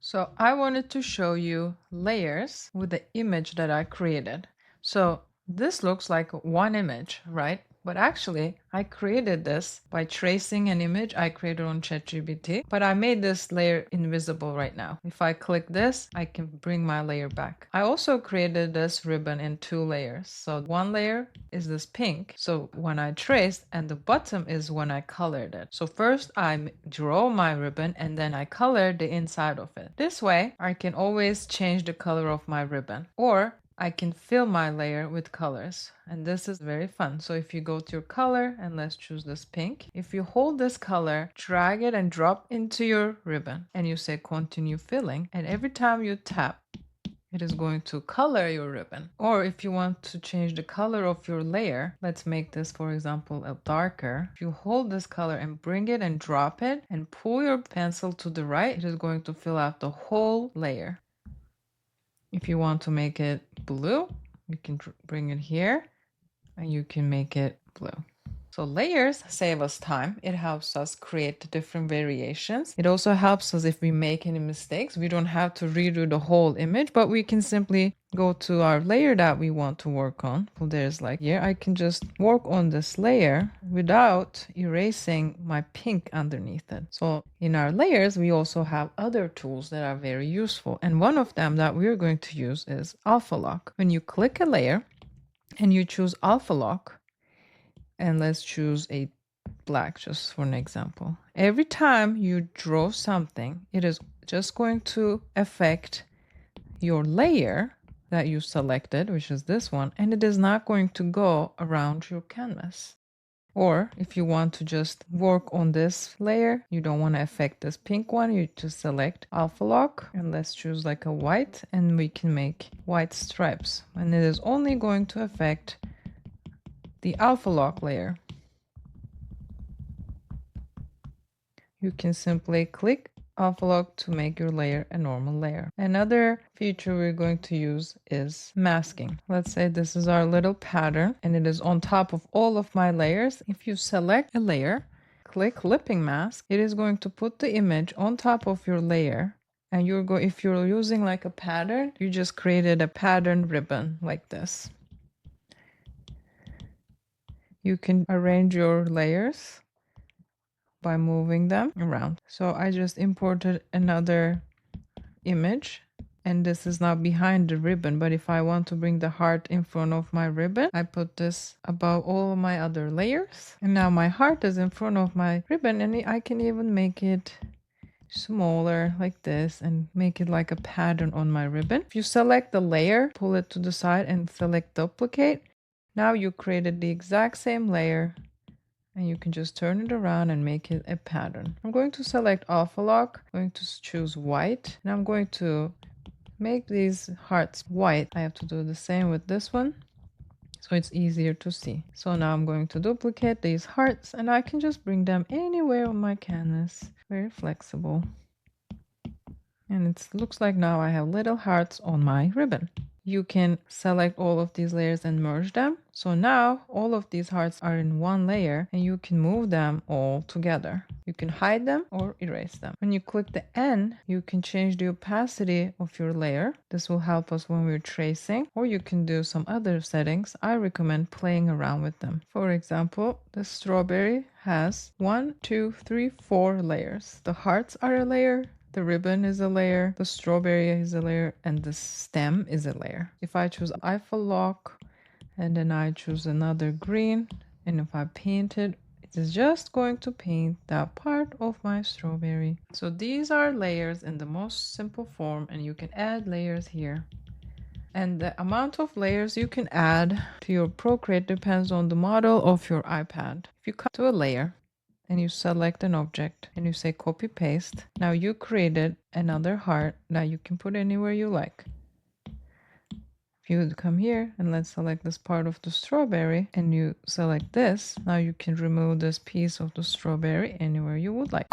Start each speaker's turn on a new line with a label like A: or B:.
A: So I wanted to show you layers with the image that I created. So this looks like one image, right? But actually, I created this by tracing an image I created on ChatGPT, but I made this layer invisible right now. If I click this, I can bring my layer back. I also created this ribbon in 2 layers. So one layer is this pink. So when I traced, and the bottom is when I colored it. So first I draw my ribbon and then I color the inside of it. This way, I can always change the color of my ribbon, or I can fill my layer with colors, and this is very fun. So if you go to your color and let's choose this pink, if you hold this color, drag it and drop into your ribbon and you say continue filling, and every time you tap, it is going to color your ribbon. Or if you want to change the color of your layer, let's make this, for example, a darker. If you hold this color and bring it and drop it and pull your pencil to the right, it is going to fill out the whole layer. If you want to make it blue, you can bring it here and you can make it blue. So layers save us time. It helps us create different variations. It also helps us if we make any mistakes. We don't have to redo the whole image, but we can simply go to our layer that we want to work on. So there's like here, I can just work on this layer without erasing my pink underneath it. So in our layers, we also have other tools that are very useful. And one of them that we're going to use is Alpha Lock. When you click a layer and you choose Alpha Lock, and let's choose a black just for an example. Every time you draw something, it is just going to affect your layer that you selected, which is this one, and it is not going to go around your canvas. Or if you want to just work on this layer, you don't want to affect this pink one, you just select Alpha Lock and let's choose like a white, and we can make white stripes, and it is only going to affect the Alpha Lock layer. You can simply click Alpha Lock to make your layer a normal layer. Another feature we're going to use is masking. Let's say this is our little pattern and it is on top of all of my layers. If you select a layer, click clipping mask, it is going to put the image on top of your layer. And if you're using like a pattern, you just created a pattern ribbon like this. You can arrange your layers by moving them around. So I just imported another image, and this is now behind the ribbon, but if I want to bring the heart in front of my ribbon, I put this above all of my other layers, and now my heart is in front of my ribbon, and I can even make it smaller like this and make it like a pattern on my ribbon. If you select the layer, pull it to the side and select duplicate, now you created the exact same layer, and you can just turn it around and make it a pattern. I'm going to select Alpha Lock, I'm going to choose white, and I'm going to make these hearts white. I have to do the same with this one, so it's easier to see. So now I'm going to duplicate these hearts, and I can just bring them anywhere on my canvas. Very flexible. And it looks like now I have little hearts on my ribbon. You can select all of these layers and merge them. So now all of these hearts are in one layer and you can move them all together. You can hide them or erase them. When you click the N, you can change the opacity of your layer. This will help us when we're tracing, or you can do some other settings. I recommend playing around with them. For example, the strawberry has 1, 2, 3, 4 layers. The hearts are a layer. The ribbon is a layer, the strawberry is a layer, and the stem is a layer. If I choose Alpha Lock and then I choose another green, and if I paint it, it is just going to paint that part of my strawberry. So these are layers in the most simple form, and you can add layers here. And the amount of layers you can add to your Procreate depends on the model of your iPad. If you come to a layer, and you select an object and you say copy paste. Now you created another heart that you can put anywhere you like. If you would come here and let's select this part of the strawberry and you select this, now you can remove this piece of the strawberry anywhere you would like.